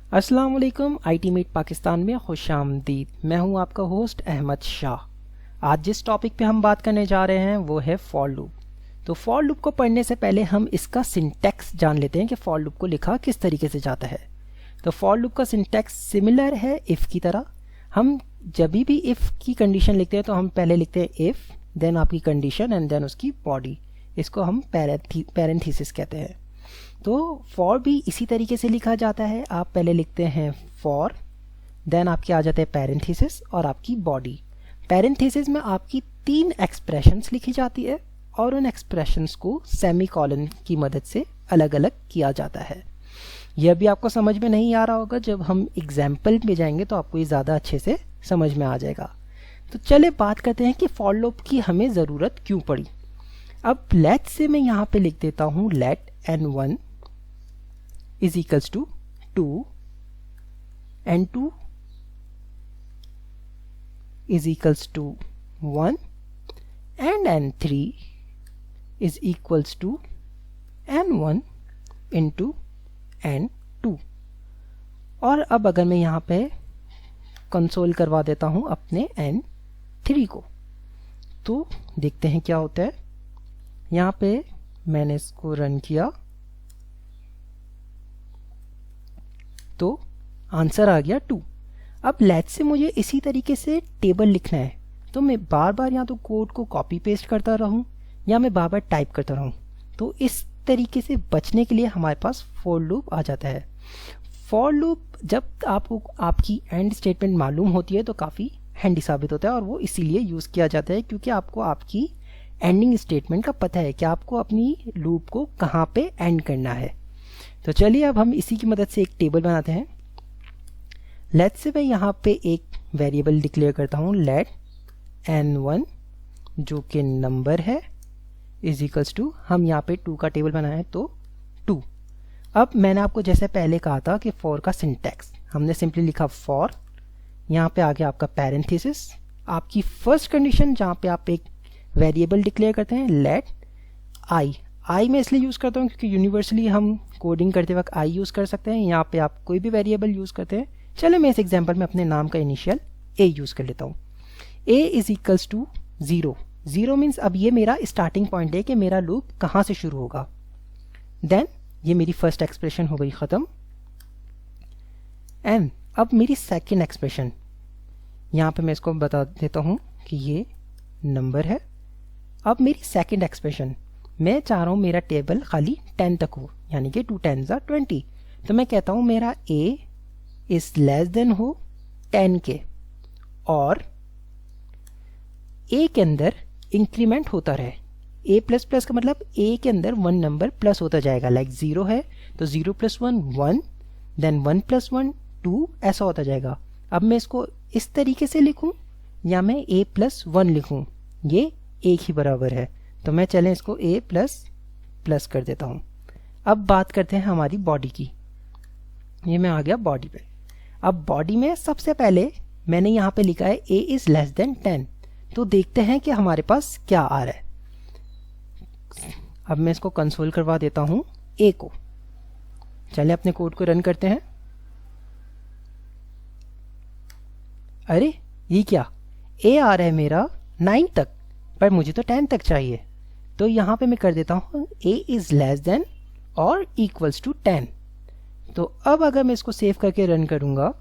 अस्सलाम वालेकुम। IT meet Pakistan में खुशामदीद। मैं हूं आपका होस्ट अहमद शाह। आज जिस टॉपिक पे हम बात करने जा रहे हैं वो है फॉर लूप। तो फॉर लूप को पढ़ने से पहले हम इसका सिंटैक्स जान लेते हैं कि फॉर लूप को लिखा किस तरीके से जाता है। तो फॉर लूप का सिंटैक्स सिमिलर है इफ़ की तरह। हम जब भी इफ़ की कंडीशन लिखते हैं तो हम पहले लिखते हैं इफ़, देन आपकी कंडीशन एंड देन उसकी बॉडी। इसको हम पैरेंथेसिस कहते हैं। तो फॉर भी इसी तरीके से लिखा जाता है। आप पहले लिखते हैं फॉर, देन आपके आ जाते हैं पैरेंथेसिस और आपकी बॉडी। पैरेंथेसिस में आपकी 3 एक्सप्रेशंस लिखी जाती है और उन एक्सप्रेशंस को सेमी कॉलन की मदद से अलग अलग किया जाता है। यह भी आपको समझ में नहीं आ रहा होगा, जब हम एग्जाम्पल में जाएंगे तो आपको ये ज़्यादा अच्छे से समझ में आ जाएगा। तो चले बात करते हैं कि फॉर लूप की हमें ज़रूरत क्यों पड़ी। अब लेट से मैं यहाँ पे लिख देता हूँ late n1 is equals to 2 n2 is equals to 1 and n3 is equals to n1 into n2। और अब अगर मैं यहाँ पे कंसोल करवा देता हूँ अपने n3 को, तो देखते हैं क्या होता है। यहाँ पे मैंने इसको रन किया तो आंसर आ गया 2। अब लेट से मुझे इसी तरीके से टेबल लिखना है, तो मैं बार बार या तो कोड को कॉपी पेस्ट करता रहूं या मैं बार बार टाइप करता रहूं। तो इस तरीके से बचने के लिए हमारे पास फॉर लूप आ जाता है। फॉर लूप जब आपको आपकी एंड स्टेटमेंट मालूम होती है तो काफ़ी हैंडी साबित होता है, और वो इसीलिए यूज़ किया जाता है क्योंकि आपको आपकी एंडिंग स्टेटमेंट का पता है कि आपको अपनी लूप को कहाँ पे एंड करना है। तो चलिए अब हम इसी की मदद से एक टेबल बनाते हैं। लेट से मैं यहाँ पे एक वेरिएबल डिक्लेयर करता हूँ लेट n1 जो कि नंबर है इज इक्वल्स टू, हम यहाँ पे 2 का टेबल बनाए तो 2। अब मैंने आपको जैसे पहले कहा था कि फॉर का सिंटैक्स हमने सिंपली लिखा फॉर, यहाँ पे आ गया आपका पैरेंथेसिस, आपकी फर्स्ट कंडीशन जहाँ पे आप एक वेरिएबल डिक्लेयर करते हैं लेट आई मैं इसलिए यूज़ करता हूँ क्योंकि यूनिवर्सली हम कोडिंग करते वक्त आई यूज़ कर सकते हैं। यहाँ पे आप कोई भी वेरिएबल यूज़ करते हैं। चलो मैं इस एग्जांपल में अपने नाम का इनिशियल ए यूज़ कर लेता हूँ। ए इज इक्वल्स टू 0। 0 मीन्स अब ये मेरा स्टार्टिंग पॉइंट है कि मेरा लूप कहाँ से शुरू होगा। देन ये मेरी फर्स्ट एक्सप्रेशन हो गई ख़त्म। एंड अब मेरी सेकेंड एक्सप्रेशन, यहाँ पे मैं इसको बता देता हूँ कि ये नंबर है। अब मेरी सेकेंड एक्सप्रेशन, मैं चाह रहा हूँ मेरा टेबल खाली 10 तक हो, यानी कि 2 10s are 20। तो मैं कहता हूँ मेरा a इज लेस देन हो 10 के, और a के अंदर इंक्रीमेंट होता रहे। a प्लस प्लस का मतलब a के अंदर 1 नंबर प्लस होता जाएगा। लाइक 0 है तो 0 + 1 1, देन 1 + 1 2, ऐसा होता जाएगा। अब मैं इसको इस तरीके से लिखूँ या मैं a + 1 लिखूँ, ये एक ही बराबर है। तो मैं चलें इसको a++ कर देता हूँ। अब बात करते हैं हमारी बॉडी की। ये मैं आ गया बॉडी पे। अब बॉडी में सबसे पहले मैंने यहाँ पे लिखा है a इज़ लेस देन 10। तो देखते हैं कि हमारे पास क्या आ रहा है। अब मैं इसको कंसोल करवा देता हूँ a को। चले अपने कोड को रन करते हैं। अरे ये क्या, a आ रहा है मेरा 9 तक, पर मुझे तो 10 तक चाहिए। तो यहाँ पे मैं कर देता हूँ a इज़ लेस देन और इक्वल्स टू 10। तो अब अगर मैं इसको सेव करके रन करूँगा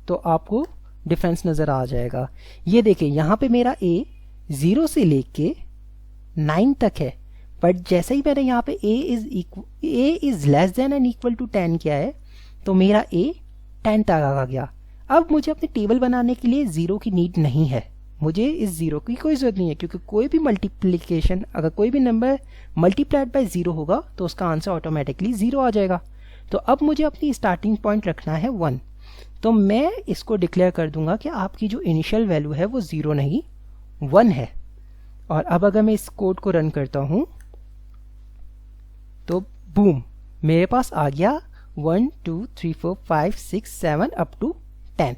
तो आपको डिफरेंस नज़र आ जाएगा। ये देखिए यहाँ पे मेरा a 0 से लेके 9 तक है, बट जैसे ही मैंने यहाँ पे a is less than and equal to 10 किया है तो मेरा a 10 तक आ गया। अब मुझे अपनी टेबल बनाने के लिए 0 की नीड नहीं है, मुझे इस 0 की कोई ज़रूरत नहीं है, क्योंकि कोई भी मल्टीप्लिकेशन, अगर कोई भी नंबर मल्टीप्लाइड बाय 0 होगा तो उसका आंसर ऑटोमेटिकली 0 आ जाएगा। तो अब मुझे अपनी स्टार्टिंग पॉइंट रखना है 1। तो मैं इसको डिक्लेयर कर दूंगा कि आपकी जो इनिशियल वैल्यू है वो 0 नहीं 1 है। और अब अगर मैं इस कोड को रन करता हूँ तो बूम, मेरे पास आ गया 1 2 3 4 5 6 7 अप टू 10।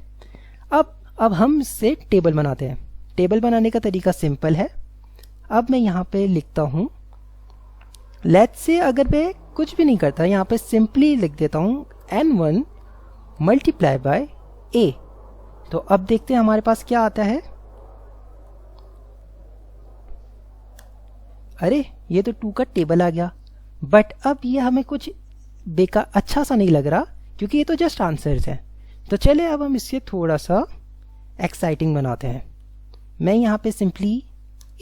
अब हम इससे टेबल बनाते हैं। टेबल बनाने का तरीका सिंपल है। अब मैं यहाँ पे लिखता हूँ लेट्स से, अगर मैं कुछ भी नहीं करता, यहाँ पे सिंपली लिख देता हूँ n1 मल्टीप्लाई बाय ए। तो अब देखते हैं हमारे पास क्या आता है। अरे ये तो 2 का टेबल आ गया, बट अब ये हमें कुछ बेकार अच्छा सा नहीं लग रहा क्योंकि ये तो जस्ट आंसर्स हैं। तो चले अब हम इससे थोड़ा सा एक्साइटिंग बनाते हैं। मैं यहाँ पे सिंपली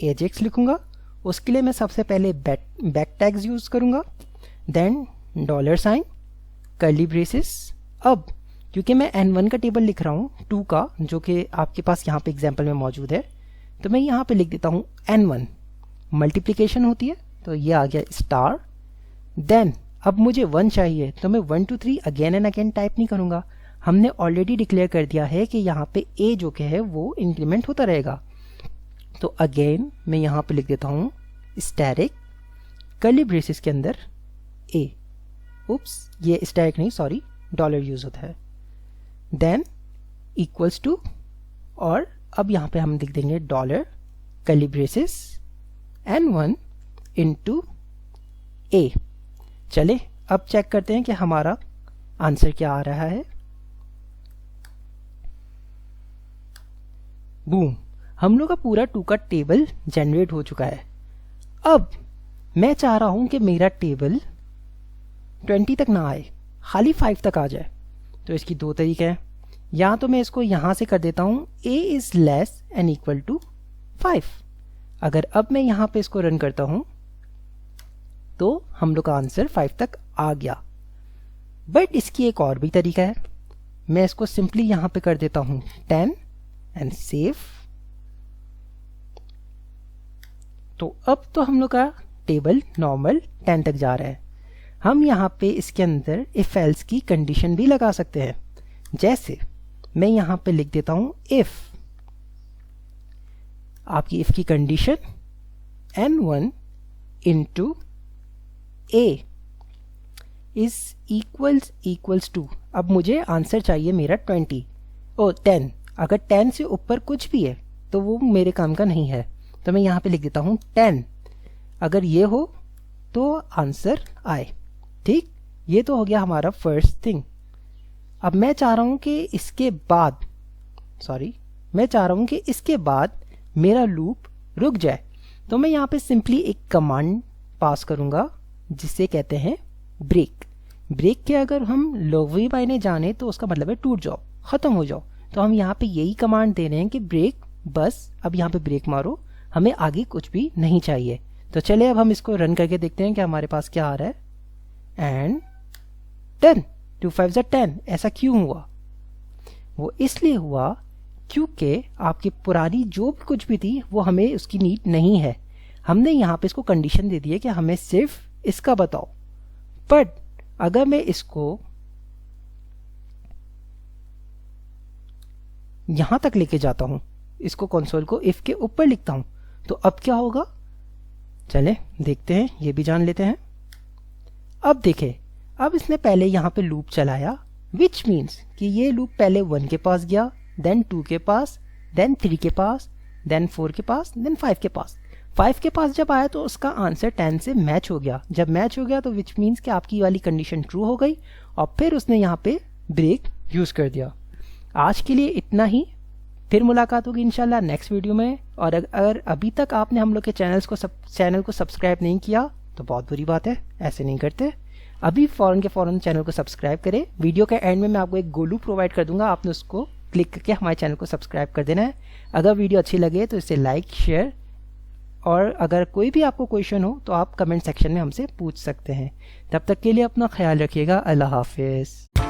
एजेक्स लिखूँगा। उसके लिए मैं सबसे पहले बैक टैग्स यूज़ करूँगा, देन $, कर्ली ब्रेसेस। अब क्योंकि मैं n1 का टेबल लिख रहा हूँ 2 का, जो कि आपके पास यहाँ पे एग्जाम्पल में मौजूद है, तो मैं यहाँ पे लिख देता हूँ n1। मल्टीप्लिकेशन होती है तो ये आ गया स्टार। देन अब मुझे 1 चाहिए तो मैं 1 2 3 अगेन एंड अगेन टाइप नहीं करूँगा। हमने ऑलरेडी डिक्लेयर कर दिया है कि यहाँ पे a जो कि है वो इंक्रीमेंट होता रहेगा। तो अगेन मैं यहाँ पे लिख देता हूँ स्टैटिक कर्ली ब्रेसेस के अंदर a। उप्स, ये स्टैटिक नहीं, सॉरी, डॉलर यूज़ होता है। देन इक्वल्स टू, और अब यहाँ पे हम लिख देंगे $, curly braces n1 into a। चले अब चेक करते हैं कि हमारा आंसर क्या आ रहा है। बूम, हम लोग का पूरा 2 का टेबल जनरेट हो चुका है। अब मैं चाह रहा हूं कि मेरा टेबल 20 तक ना आए, खाली 5 तक आ जाए। तो इसकी 2 तरीके हैं। या तो मैं इसको यहां से कर देता हूं a is less and equal to 5। अगर अब मैं यहां पे इसको रन करता हूं तो हम लोग का आंसर 5 तक आ गया। बट इसकी एक और भी तरीका है। मैं इसको सिंपली यहां पे कर देता हूं 10 एंड सेव। तो अब तो हम लोग का टेबल नॉर्मल 10 तक जा रहा है। हम यहाँ पे इसके अंदर इफ एल्स की कंडीशन भी लगा सकते हैं। जैसे मैं यहाँ पे लिख देता हूँ इफ, आपकी इफ की condition n1 into a is equals to, अब मुझे आंसर चाहिए मेरा 10। अगर 10 से ऊपर कुछ भी है तो वो मेरे काम का नहीं है। तो मैं यहाँ पे लिख देता हूँ 10। अगर ये हो तो आंसर आए। ठीक, ये तो हो गया हमारा फर्स्ट थिंग। अब मैं चाह रहा हूँ कि इसके बाद मेरा लूप रुक जाए। तो मैं यहाँ पे सिंपली एक कमांड पास करूँगा जिसे कहते हैं ब्रेक। ब्रेक के अगर हम लोवी मायने जाने तो उसका मतलब है टूट जाओ, ख़त्म हो जाओ। तो हम यहाँ पे यही कमांड दे रहे हैं कि ब्रेक, बस अब यहाँ पे ब्रेक मारो, हमें आगे कुछ भी नहीं चाहिए। तो चले अब हम इसको रन करके देखते हैं कि हमारे पास क्या आ रहा है। एंड 10, 2 5 10। ऐसा क्यों हुआ? वो इसलिए हुआ क्योंकि आपकी पुरानी जो भी कुछ भी थी वो हमें उसकी नीड नहीं है। हमने यहाँ पे इसको कंडीशन दे दी है कि हमें सिर्फ इसका बताओ। बट अगर मैं इसको यहां तक लेके जाता हूं, इसको कंसोल को इफ के ऊपर लिखता हूं, तो अब क्या होगा चले देखते हैं, ये भी जान लेते हैं। अब देखें, अब इसने पहले यहाँ पे लूप चलाया, विच मीन्स कि ये लूप पहले 1 के पास गया, देन 2 के पास, देन 3 के पास, देन 4 के पास, देन 5 के पास। 5 के पास जब आया तो उसका आंसर 10 से मैच हो गया। जब मैच हो गया तो विच मीन्स कि आपकी वाली कंडीशन ट्रू हो गई और फिर उसने यहाँ पे ब्रेक यूज़ कर दिया। आज के लिए इतना ही, फिर मुलाकात होगी इंशाल्लाह नेक्स्ट वीडियो में। और अगर अभी तक आपने हम लोग के चैनल को सब्सक्राइब नहीं किया तो बहुत बुरी बात है, ऐसे नहीं करते। अभी फ़ौरन के फ़ौरन चैनल को सब्सक्राइब करें। वीडियो के एंड में मैं आपको एक गोलू प्रोवाइड कर दूंगा, आपने उसको क्लिक करके हमारे चैनल को सब्सक्राइब कर देना है। अगर वीडियो अच्छी लगे तो इसे लाइक, शेयर, और अगर कोई भी आपको क्वेश्चन हो तो आप कमेंट सेक्शन में हमसे पूछ सकते हैं। तब तक के लिए अपना ख्याल रखिएगा। अल्लाह हाफिज़।